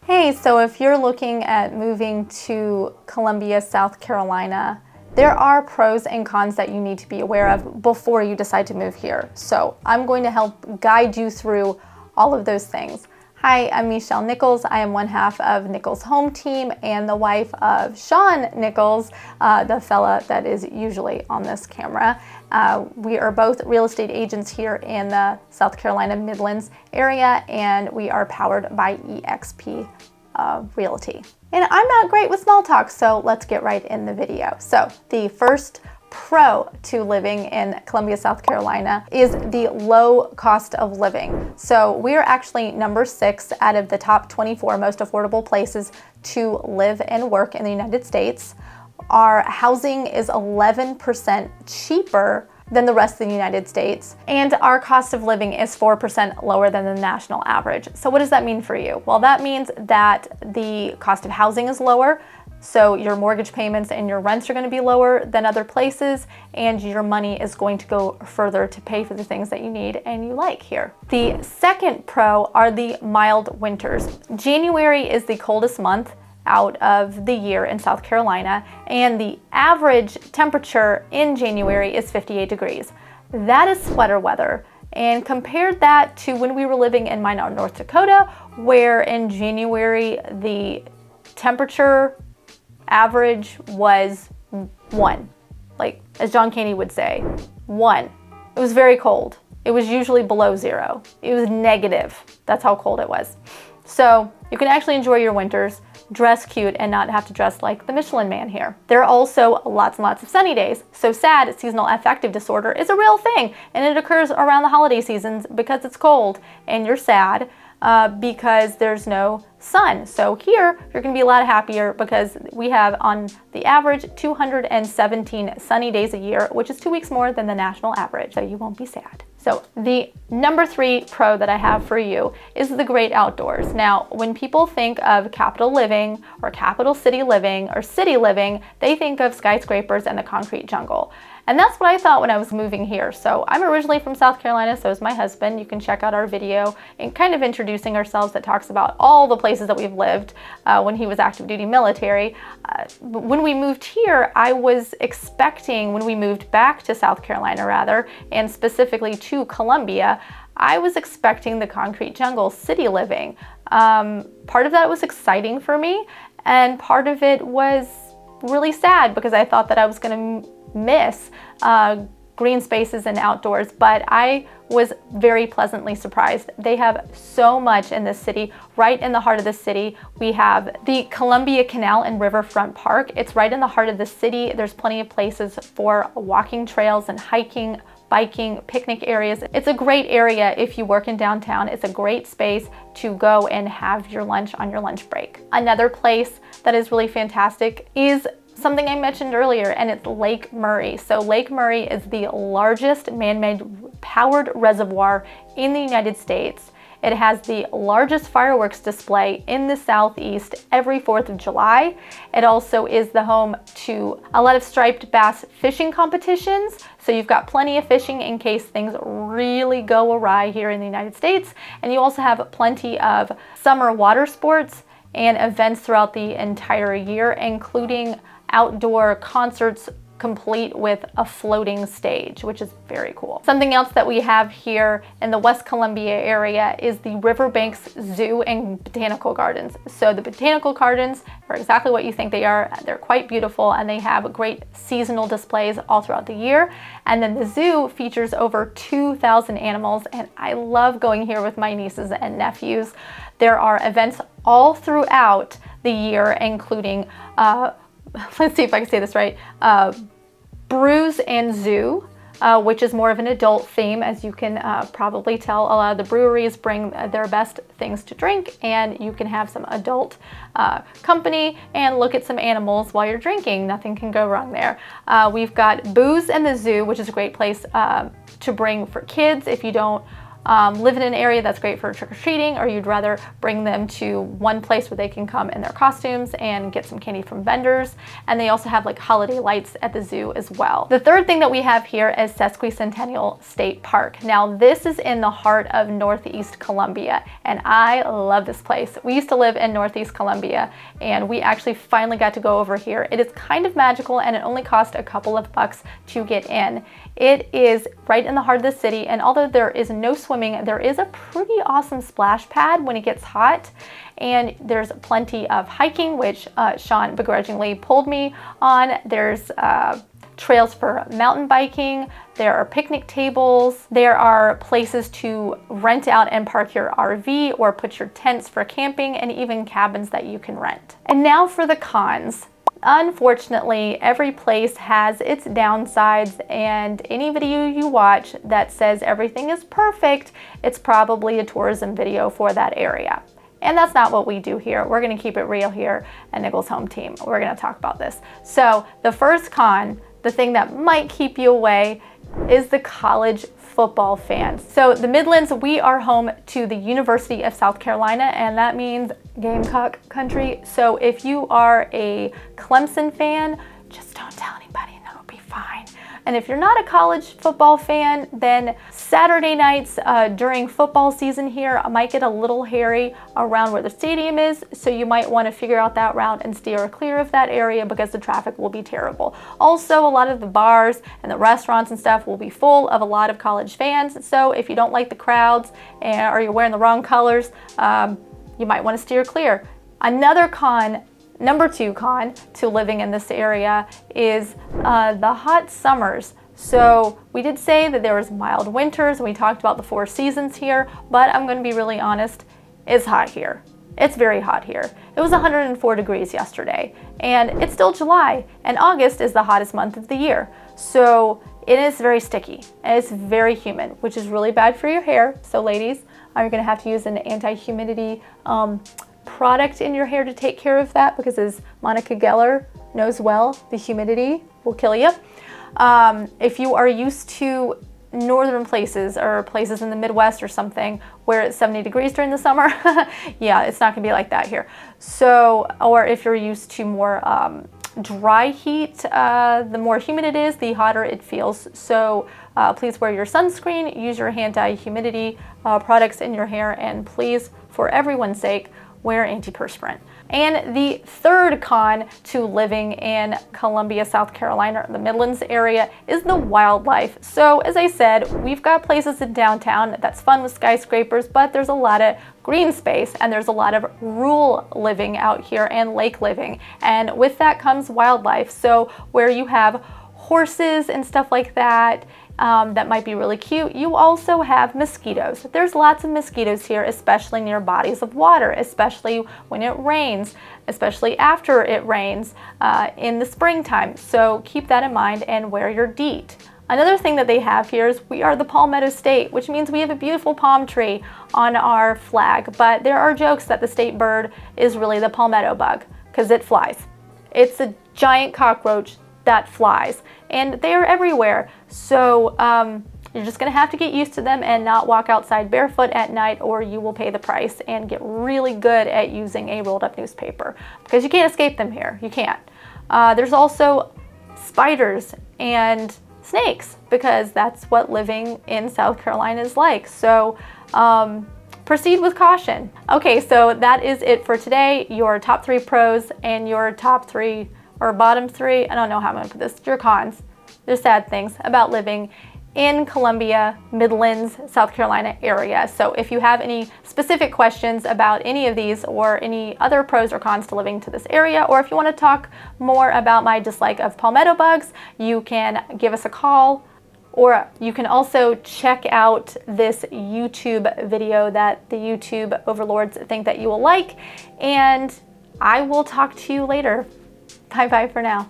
Hey, so if you're looking at moving to Columbia, South Carolina, there are pros and cons that you need to be aware of before you decide to move here. So I'm going to help guide you through all of those things. Hi, I'm Shaun Nichols. I am one half of Nichols Home Team and the wife of Shaun Nichols, the fella that is usually on this camera. We are both real estate agents here in the South Carolina Midlands area, and we are powered by Exp Realty. And I'm not great with small talk, so let's get right in the video. So the first pro to living in Columbia, South Carolina is the low cost of living. So we're actually number 6 out of the top 24 most affordable places to live and work in the United States. Our housing is 11% cheaper than the rest of the United States, and our cost of living is 4% lower than the national average. So what does that mean for you? Well, that means that the cost of housing is lower, so your mortgage payments and your rents are going to be lower than other places, and your money is going to go further to pay for the things that you need and you like here. The second pro are the mild winters. January is the coldest month out of the year in South Carolina, and the average temperature in January is 58 degrees. That is sweater weather. And compared that to when we were living in Minot, North Dakota, where in January the temperature average was 1, like as John Caney would say, 1. It was very cold. It was usually below 0. It was negative. That's how cold it was. So you can actually enjoy your winters, dress cute, and not have to dress like the Michelin Man here. There are also lots and lots of sunny days. So SAD, seasonal affective disorder, is a real thing, and it occurs around the holiday seasons because it's cold and you're sad because there's no sun. So here you're going to be a lot happier because we have on the average 217 sunny days a year, which is 2 weeks more than the national average, so you won't be sad. So the number 3 pro that I have for you is the great outdoors. Now, when people think of capital living or capital city living or city living, they think of skyscrapers and the concrete jungle. And that's what I thought when I was moving here. So I'm originally from South Carolina, so is my husband. You can check out our video and kind of introducing ourselves that talks about all the places that we've lived when he was active duty military. When we moved here, I was expecting, when we moved back to South Carolina rather, and specifically to Columbia, I was expecting the concrete jungle city living. Part of that was exciting for me, and part of it was really sad because I thought that I was going to miss green spaces and outdoors, but I was very pleasantly surprised. They have so much in this city. Right in the heart of the city, we have the Columbia Canal and Riverfront Park. It's right in the heart of the city. There's plenty of places for walking trails and hiking, biking, picnic areas. It's a great area if you work in downtown. It's a great space to go and have your lunch on your lunch break. Another place that is really fantastic is something I mentioned earlier, and it's Lake Murray. So Lake Murray is the largest man-made powered reservoir in the United States. It has the largest fireworks display in the Southeast every 4th of July. It also is the home to a lot of striped bass fishing competitions. So you've got plenty of fishing in case things really go awry here in the United States. And you also have plenty of summer water sports and events throughout the entire year, including outdoor concerts complete with a floating stage, which is very cool. Something else that we have here in the West Columbia area is the Riverbanks Zoo and Botanical Gardens. So the Botanical Gardens are exactly what you think they are. They're quite beautiful, and they have great seasonal displays all throughout the year. And then the zoo features over 2,000 animals, and I love going here with my nieces and nephews. There are events all throughout the year, including let's see if I can say this right, Brews and Zoo, which is more of an adult theme. As you can probably tell, a lot of the breweries bring their best things to drink, and you can have some adult company and look at some animals while you're drinking. Nothing can go wrong there. We've got Booze and the Zoo, which is a great place to bring for kids if you don't live in an area that's great for trick-or-treating, or you'd rather bring them to one place where they can come in their costumes and get some candy from vendors. And they also have like holiday lights at the zoo as well. The third thing that we have here is Sesquicentennial State Park. Now this is in the heart of Northeast Columbia, and I love this place. We used to live in Northeast Columbia, and we actually finally got to go over here. It is kind of magical, and it only cost a couple of bucks to get in. It is right in the heart of the city, and although there is no swimming, there is a pretty awesome splash pad when it gets hot, and there's plenty of hiking, which Shaun begrudgingly pulled me on. There's trails for mountain biking, there are picnic tables, there are places to rent out and park your RV or put your tents for camping, and even cabins that you can rent. And now for the cons. Unfortunately, every place has its downsides, and any video you watch that says everything is perfect, it's probably a tourism video for that area. And that's not what we do here. We're gonna keep it real here at Nichols Home Team. We're gonna talk about this. So the first con, the thing that might keep you away, is the college football fans. So the Midlands, we are home to the University of South Carolina, and that means Gamecock country. So if you are a Clemson fan, just don't tell anybody and it'll be fine. And if you're not a college football fan, then Saturday nights during football season here might get a little hairy around where the stadium is, so you might want to figure out that route and steer clear of that area because the traffic will be terrible. Also, a lot of the bars and the restaurants and stuff will be full of a lot of college fans, so if you don't like the crowds or you're wearing the wrong colors, you might want to steer clear. Another con, number 2 con to living in this area, is the hot summers. So we did say that there was mild winters, and we talked about the 4 seasons here, but I'm going to be really honest, it's hot here. It's very hot here. It was 104 degrees yesterday, and it's still July, and August is the hottest month of the year. So it is very sticky, and it's very humid, which is really bad for your hair. So ladies, you're going to have to use an anti-humidity product in your hair to take care of that, because as Monica Geller knows well, the humidity will kill you. If you are used to northern places or places in the Midwest or something where it's 70 degrees during the summer, yeah, it's not gonna be like that here. So, or if you're used to more dry heat, the more humid it is, the hotter it feels. So please wear your sunscreen, use your anti-humidity products in your hair, and please, for everyone's sake, wear antiperspirant. And the third con to living in Columbia, South Carolina, the Midlands area, is the wildlife. So as I said, we've got places in downtown that's fun with skyscrapers, but there's a lot of green space, and there's a lot of rural living out here and lake living. And with that comes wildlife. So where you have horses and stuff like that, that might be really cute, you also have mosquitoes. There's lots of mosquitoes here, especially near bodies of water, especially when it rains, especially after it rains in the springtime. So keep that in mind and wear your DEET. Another thing that they have here is we are the Palmetto State, which means we have a beautiful palm tree on our flag, but there are jokes that the state bird is really the palmetto bug because it flies. It's a giant cockroach that flies, and they are everywhere. So you're just gonna have to get used to them and not walk outside barefoot at night, or you will pay the price, and get really good at using a rolled up newspaper, because you can't escape them here. You can't. There's also spiders and snakes, because that's what living in South Carolina is like. So proceed with caution. Okay, so that is it for today. Your top 3 pros and your top 3 or bottom 3, I don't know how I'm gonna put this, your cons. There's sad things about living in Columbia, Midlands, South Carolina area. So if you have any specific questions about any of these or any other pros or cons to living to this area, or if you want to talk more about my dislike of palmetto bugs, you can give us a call, or you can also check out this YouTube video that the YouTube overlords think that you will like, and I will talk to you later. Bye bye for now.